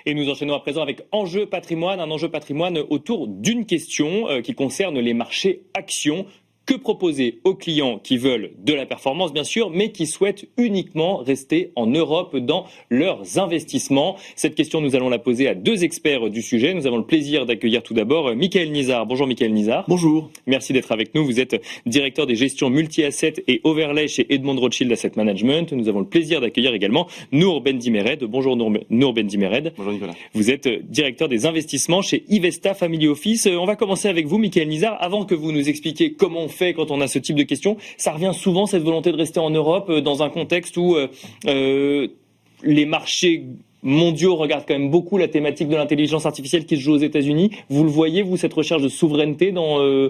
Et nous enchaînons à présent avec Enjeu Patrimoine, un enjeu patrimoine autour d'une question qui concerne les marchés actions. Que proposer aux clients qui veulent de la performance, bien sûr, mais qui souhaitent uniquement rester en Europe dans leurs investissements? Cette question, nous allons la poser à deux experts du sujet. Nous avons le plaisir d'accueillir tout d'abord Michael Nizar. Bonjour Michael Nizar. Bonjour. Merci d'être avec nous. Vous êtes directeur des gestions multi-assets et overlay chez Edmond Rothschild Asset Management. Nous avons le plaisir d'accueillir également Nour Bendimered. Bonjour Nour Bendimered. Bonjour Nicolas. Vous êtes directeur des investissements chez Ivesta Family Office. On va commencer avec vous, Michael Nizar. Avant que vous nous expliquiez comment on fait quand on a ce type de questions, ça revient souvent, cette volonté de rester en Europe dans un contexte où les marchés mondiaux regardent quand même beaucoup la thématique de l'intelligence artificielle qui se joue aux États-Unis. Vous le voyez, vous, cette recherche de souveraineté dans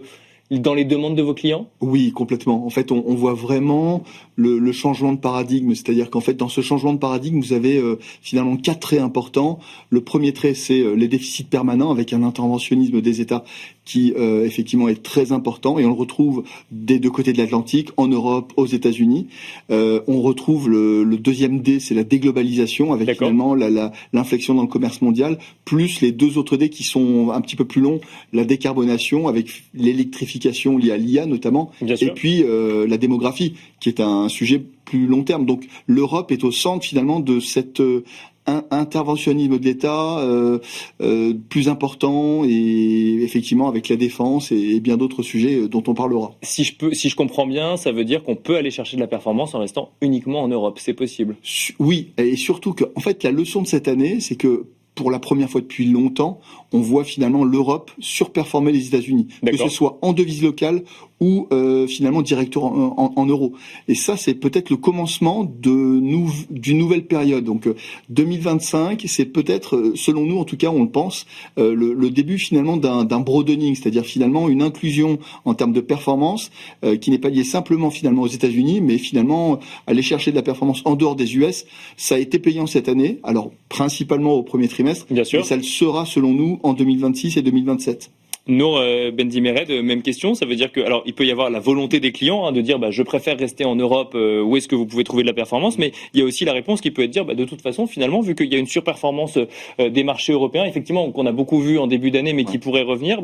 les demandes de vos clients? Oui, complètement. En fait, on voit vraiment le changement de paradigme. C'est-à-dire qu'en fait, dans ce changement de paradigme, vous avez finalement 4 traits importants. Le premier trait, c'est les déficits permanents avec un interventionnisme des États qui effectivement est très important, et on le retrouve des deux côtés de l'Atlantique, en Europe, aux États-Unis. On retrouve le deuxième D, c'est la déglobalisation, avec finalement l'inflexion dans le commerce mondial, plus les deux autres D qui sont un petit peu plus longs, la décarbonation avec l'électrification liée à l'IA notamment, et puis la démographie, qui est un sujet plus long terme. Donc l'Europe est au centre finalement de cette interventionnisme de l'État plus important, et effectivement avec la défense et bien d'autres sujets dont on parlera. Si je comprends bien, ça veut dire qu'on peut aller chercher de la performance en restant uniquement en Europe. C'est possible? Oui, et surtout que, en fait, la leçon de cette année, c'est que pour la première fois depuis longtemps, on voit finalement l'Europe surperformer les États-Unis, que ce soit en devise locale ou finalement directement en euros. Et ça, c'est peut-être le commencement d'une nouvelle période. Donc 2025, c'est peut-être, selon nous en tout cas, on le pense, le début finalement d'un broadening, c'est-à-dire finalement une inclusion en termes de performance qui n'est pas liée simplement finalement aux États-Unis, mais finalement aller chercher de la performance en dehors des US. Ça a été payant cette année, alors principalement au premier trimestre, mais ça le sera selon nous en 2026 et 2027. Nour Bendimered, même question. Ça veut dire que, alors, il peut y avoir la volonté des clients de dire, je préfère rester en Europe. Où est-ce que vous pouvez trouver de la performance? Mais il y a aussi la réponse qui peut être de dire, de toute façon, finalement, vu qu'il y a une surperformance des marchés européens, effectivement, qu'on a beaucoup vu en début d'année, mais qui pourrait revenir,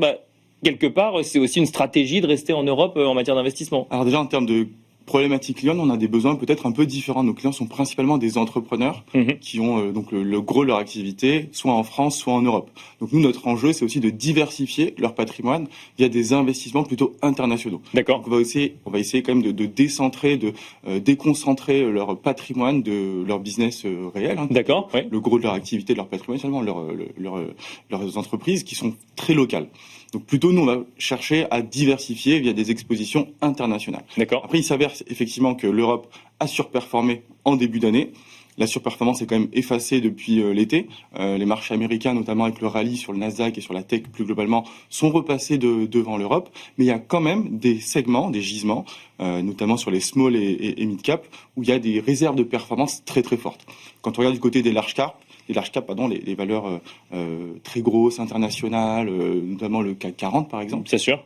quelque part, c'est aussi une stratégie de rester en Europe en matière d'investissement. Alors déjà, en termes de problématiques clients, on a des besoins peut-être un peu différents. Nos clients sont principalement des entrepreneurs qui ont donc le gros de leur activité, soit en France, soit en Europe. Donc nous, notre enjeu, c'est aussi de diversifier leur patrimoine via des investissements plutôt internationaux. D'accord. Donc on va essayer quand même de décentrer, de déconcentrer leur patrimoine de leur business réel. D'accord. Oui. Le gros de leur activité, de leur patrimoine, seulement leurs entreprises qui sont très locales. Donc plutôt, nous, on va chercher à diversifier via des expositions internationales. D'accord. Après, il s'avère effectivement que l'Europe a surperformé en début d'année. La surperformance est quand même effacée depuis l'été. Les marchés américains, notamment avec le rallye sur le Nasdaq et sur la tech plus globalement, sont repassés devant l'Europe. Mais il y a quand même des segments, des gisements, notamment sur les small et mid cap, où il y a des réserves de performance très très fortes. Quand on regarde du côté des large cap, les valeurs très grosses, internationales, notamment le CAC 40 par exemple. C'est sûr.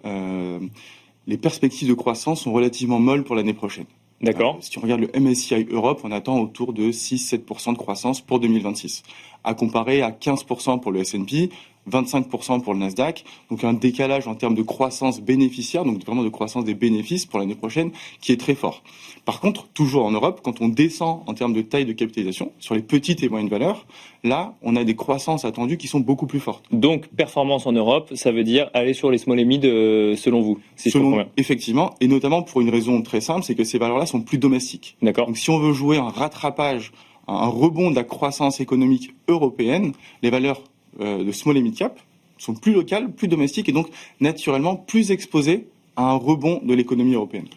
Les perspectives de croissance sont relativement molles pour l'année prochaine. D'accord. Si on regarde le MSCI Europe, on attend autour de 6-7% de croissance pour 2026, à comparer à 15% pour le S&P, 25% pour le Nasdaq, donc un décalage en termes de croissance bénéficiaire, donc vraiment de croissance des bénéfices pour l'année prochaine, qui est très fort. Par contre, toujours en Europe, quand on descend en termes de taille de capitalisation, sur les petites et moyennes valeurs, là, on a des croissances attendues qui sont beaucoup plus fortes. Donc, performance en Europe, ça veut dire aller sur les small et mid, selon vous, si je comprends bien. Effectivement, et notamment pour une raison très simple, c'est que ces valeurs-là sont plus domestiques. D'accord. Donc, si on veut jouer un rattrapage, un rebond de la croissance économique européenne, les valeurs de small et mid cap sont plus locales, plus domestiques et donc naturellement plus exposées à un rebond de l'économie européenne.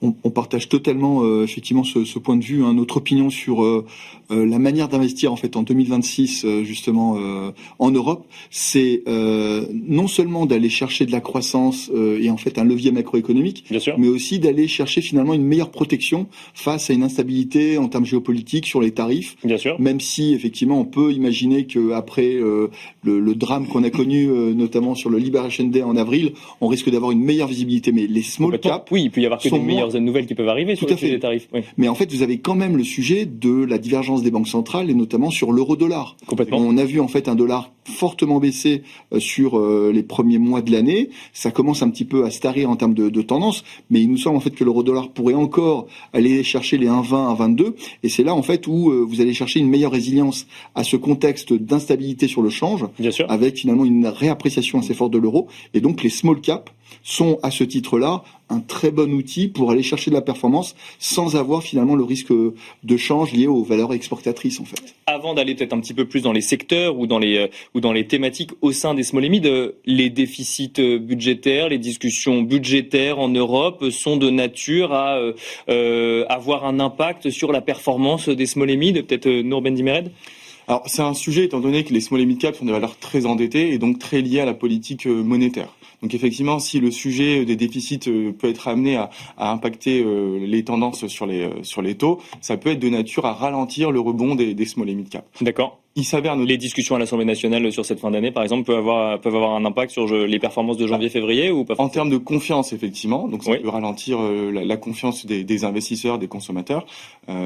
On partage totalement effectivement ce point de vue. Notre opinion sur la manière d'investir en fait en 2026 justement en Europe, c'est non seulement d'aller chercher de la croissance et en fait un levier macroéconomique, mais aussi d'aller chercher finalement une meilleure protection face à une instabilité en termes géopolitiques sur les tarifs. Même si effectivement on peut imaginer que après le drame qu'on a connu notamment sur le Liberation Day en avril, on risque d'avoir une meilleure visibilité. Mais les small caps, oui, il peut y avoir que des meilleures plusieurs nouvelles qui peuvent arriver sur Tout le à sujet fait. des tarifs. Oui. Mais en fait, vous avez quand même le sujet de la divergence des banques centrales et notamment sur l'euro-dollar. Complètement. On a vu en fait un dollar fortement baisser sur les premiers mois de l'année. Ça commence un petit peu à se tarir en termes de tendance, mais il nous semble en fait que l'euro-dollar pourrait encore aller chercher les 1,20 à 22. Et c'est là en fait où vous allez chercher une meilleure résilience à ce contexte d'instabilité sur le change, Bien sûr. avec finalement une réappréciation assez forte de l'euro. Et donc les small caps sont à ce titre-là un très bon outil pour aller chercher de la performance sans avoir finalement le risque de change lié aux valeurs exportatrices en fait. Avant d'aller peut-être un petit peu plus dans les secteurs ou dans les thématiques au sein des small et mid, les déficits budgétaires, les discussions budgétaires en Europe sont de nature à avoir un impact sur la performance des small et mid. Peut-être Nour Bendimered. Alors c'est un sujet étant donné que les small et mid caps sont des valeurs très endettées et donc très liées à la politique monétaire. Donc effectivement, si le sujet des déficits peut être amené à impacter les tendances sur les taux, ça peut être de nature à ralentir le rebond des small et mid caps. D'accord. Il s'avère Les discussions à l'Assemblée nationale sur cette fin d'année, par exemple, peuvent avoir un impact sur les performances de janvier-février ou pas? En termes de confiance, effectivement, donc ça Oui. peut ralentir la confiance des investisseurs, des consommateurs,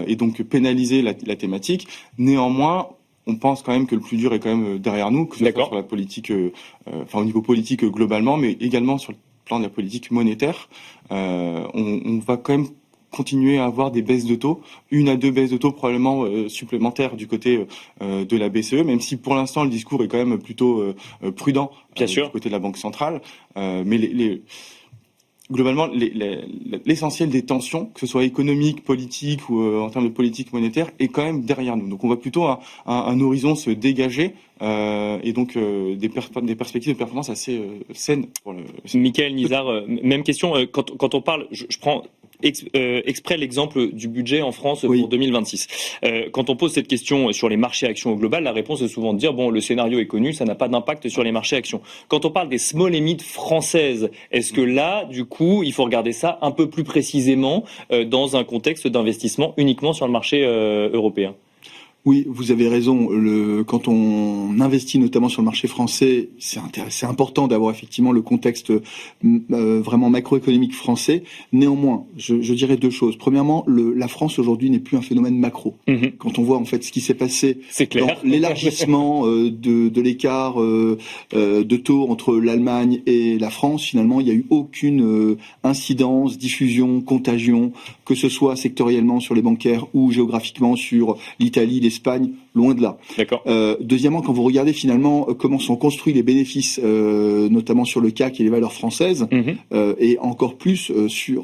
et donc pénaliser la thématique. Néanmoins, on pense quand même que le plus dur est quand même derrière nous, que ce soit sur la politique, au niveau politique globalement, mais également sur le plan de la politique monétaire. On va quand même continuer à avoir des baisses de taux, 1 à 2 baisses de taux probablement supplémentaires du côté de la BCE, même si pour l'instant le discours est quand même plutôt prudent Bien sûr. du côté de la Banque centrale. Mais globalement, l'essentiel des tensions, que ce soit économique, politique ou en termes de politique monétaire, est quand même derrière nous. Donc on voit plutôt un horizon se dégager et donc des perspectives de performance assez saines pour le. Michael Nizar, même question. Quand on parle, je prends exprès l'exemple du budget en France Oui. pour 2026. Quand on pose cette question sur les marchés actions au global, la réponse est souvent de dire bon, le scénario est connu, ça n'a pas d'impact sur les marchés actions. Quand on parle des small et mid françaises, est-ce que là, du coup, il faut regarder ça un peu plus précisément dans un contexte d'investissement uniquement sur le marché européen? Oui, vous avez raison. Quand on investit notamment sur le marché français, c'est important d'avoir effectivement le contexte vraiment macroéconomique français. Néanmoins, je dirais deux choses. Premièrement, la France aujourd'hui n'est plus un phénomène macro. Mm-hmm. Quand on voit en fait ce qui s'est passé C'est clair. dans l'élargissement de l'écart de taux entre l'Allemagne et la France, finalement, il n'y a eu aucune incidence, diffusion, contagion, que ce soit sectoriellement sur les bancaires ou géographiquement sur l'Italie, l'Espagne, loin de là. D'accord. Deuxièmement, quand vous regardez finalement comment sont construits les bénéfices, notamment sur le CAC et les valeurs françaises, Mm-hmm. et encore plus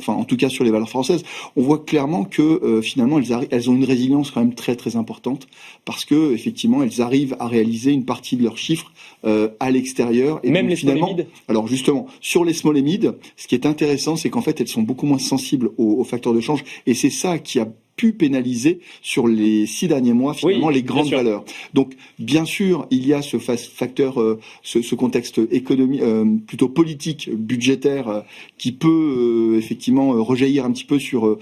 en tout cas sur les valeurs françaises, on voit clairement que finalement elles ont une résilience quand même très très importante parce que effectivement elles arrivent à réaliser une partie de leurs chiffres à l'extérieur. Et Même donc, les small et finalement, mid. alors justement, sur les small et mid, ce qui est intéressant, c'est qu'en fait elles sont beaucoup moins sensibles aux facteurs de change, et c'est ça qui a pu pénaliser sur les 6 derniers mois finalement les grandes valeurs. Donc bien sûr il y a ce facteur, ce contexte économique, plutôt politique, budgétaire, qui peut effectivement rejaillir un petit peu sur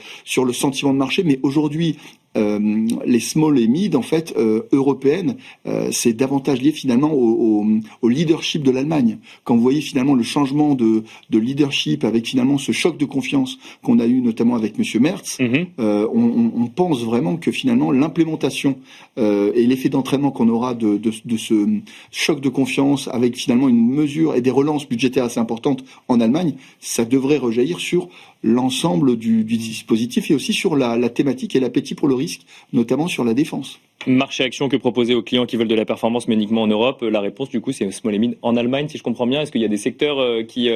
le sentiment de marché, mais aujourd'hui les small et mid en fait européennes, c'est davantage lié finalement au leadership de l'Allemagne. Quand vous voyez finalement le changement de leadership avec finalement ce choc de confiance qu'on a eu notamment avec Monsieur Merz, on pense vraiment que finalement l'implémentation et l'effet d'entraînement qu'on aura de ce choc de confiance avec finalement une mesure et des relances budgétaires assez importantes en Allemagne, ça devrait rejaillir sur l'ensemble du dispositif et aussi sur la thématique et l'appétit pour le risque, notamment sur la défense. Marché action que proposer aux clients qui veulent de la performance mais uniquement en Europe, la réponse du coup c'est small et mid en Allemagne si je comprends bien. Est-ce qu'il y a des secteurs qui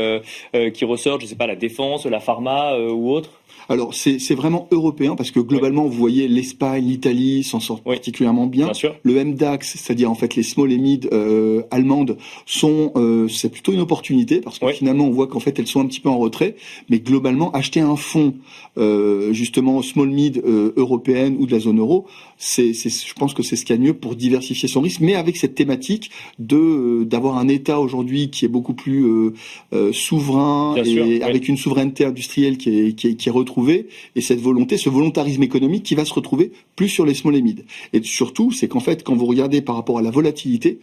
ressortent, je sais pas, la défense, la pharma ou autre? Alors c'est vraiment européen parce que globalement vous voyez l'Espagne, l'Italie s'en sortent particulièrement bien sûr. Le MDAX, c'est-à-dire en fait les small et mid allemandes c'est plutôt une opportunité parce que finalement on voit qu'en fait elles sont un petit peu en retrait, mais globalement acheter un fonds justement small mid européenne ou de la zone euro, je je pense que c'est ce qu'il y a de mieux pour diversifier son risque, mais avec cette thématique d'avoir un État aujourd'hui qui est beaucoup plus souverain Bien et sûr, oui. avec une souveraineté industrielle qui est retrouvée, et cette volonté, ce volontarisme économique qui va se retrouver plus sur les small et mid. Et surtout, c'est qu'en fait, quand vous regardez par rapport à la volatilité,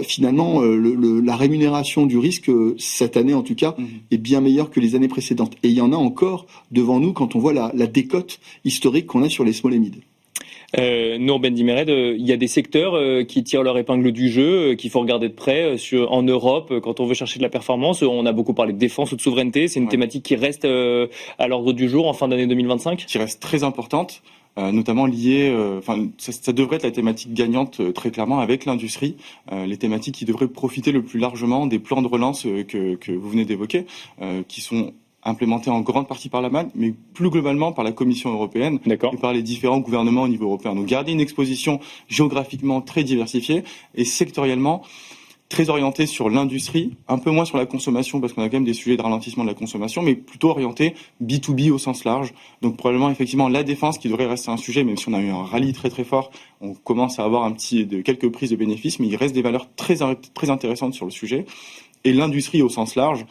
finalement, la rémunération du risque, cette année en tout cas, est bien meilleure que les années précédentes. Et il y en a encore devant nous quand on voit la décote historique qu'on a sur les small et mid. Nour Bendimered, il y a des secteurs qui tirent leur épingle du jeu, qu'il faut regarder de près en Europe quand on veut chercher de la performance. On a beaucoup parlé de défense ou de souveraineté. C'est une thématique qui reste à l'ordre du jour en fin d'année 2025. Qui reste très importante, notamment liée. Ça devrait être la thématique gagnante très clairement avec l'industrie. Les thématiques qui devraient profiter le plus largement des plans de relance que vous venez d'évoquer, qui sont implémenté en grande partie par la MAD, mais plus globalement par la Commission européenne et par les différents gouvernements au niveau européen. Donc garder une exposition géographiquement très diversifiée et sectoriellement très orientée sur l'industrie, un peu moins sur la consommation parce qu'on a quand même des sujets de ralentissement de la consommation, mais plutôt orienté B2B au sens large. Donc probablement effectivement la défense qui devrait rester un sujet, même si on a eu un rallye très très fort, on commence à avoir quelques prises de bénéfices, mais il reste des valeurs très intéressantes sur le sujet. Et l'industrie au sens large,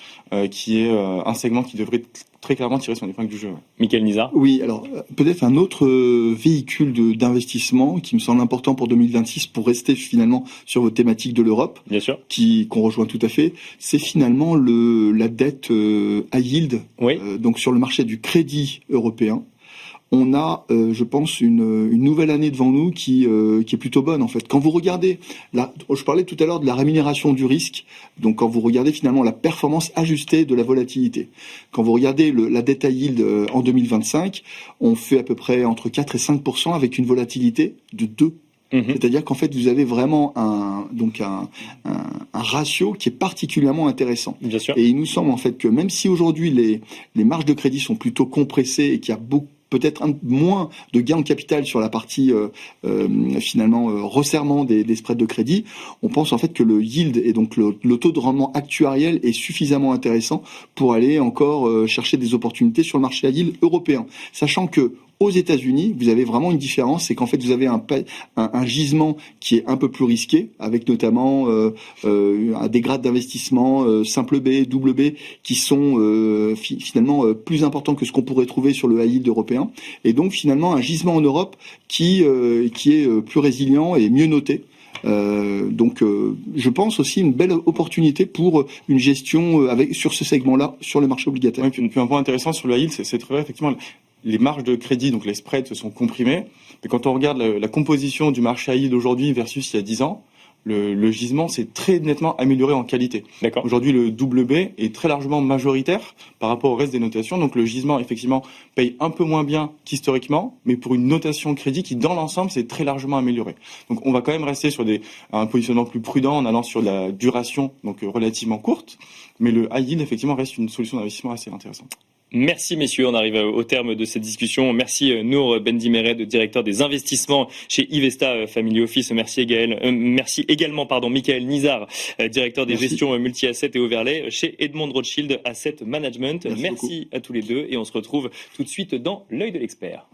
qui est un segment qui devrait très clairement tirer son épingle du jeu. Michael Nizar. Oui, alors peut-être un autre véhicule d'investissement qui me semble important pour 2026, pour rester finalement sur vos thématiques de l'Europe, bien sûr, qu'on rejoint tout à fait, c'est finalement la dette high yield, donc sur le marché du crédit européen. On a, je pense, une nouvelle année devant nous qui est plutôt bonne en fait. Quand vous regardez, je parlais tout à l'heure de la rémunération du risque, donc quand vous regardez finalement la performance ajustée de la volatilité, quand vous regardez la dette high yield en 2025, on fait à peu près entre 4 et 5% avec une volatilité de 2. C'est-à-dire qu'en fait, vous avez vraiment un ratio qui est particulièrement intéressant. Bien sûr. Et il nous semble en fait que même si aujourd'hui les marges de crédit sont plutôt compressées et qu'il y a peut-être moins de gains en capital sur la partie finalement resserrement des spreads de crédit, on pense en fait que le yield et donc le taux de rendement actuariel est suffisamment intéressant pour aller encore chercher des opportunités sur le marché à yield européen. Sachant que aux États-Unis, vous avez vraiment une différence, c'est qu'en fait vous avez un gisement qui est un peu plus risqué, avec notamment des grades d'investissement simple B, double B, qui sont finalement plus importants que ce qu'on pourrait trouver sur le high yield européen, et donc finalement un gisement en Europe qui est plus résilient et mieux noté. Donc je pense aussi une belle opportunité pour une gestion sur ce segment-là, sur le marché obligataire. Oui, puis un point intéressant sur le high yield, c'est très vrai, effectivement, les marges de crédit, donc les spreads, se sont comprimés. Mais quand on regarde la composition du marché high yield aujourd'hui versus il y a 10 ans, le gisement s'est très nettement amélioré en qualité. Aujourd'hui, le double B est très largement majoritaire par rapport au reste des notations. Donc le gisement, effectivement, paye un peu moins bien qu'historiquement, mais pour une notation crédit qui, dans l'ensemble, s'est très largement améliorée. Donc on va quand même rester sur un positionnement plus prudent en allant sur la duration, donc relativement courte. Mais le high yield, effectivement, reste une solution d'investissement assez intéressante. Merci messieurs, on arrive au terme de cette discussion. Merci Nour Bendimered, directeur des investissements chez Ivesta Family Office. Merci également Michael Nizar, directeur des gestions multi-assets et overlay chez Edmond Rothschild Asset Management. Merci à tous les deux et on se retrouve tout de suite dans l'œil de l'expert.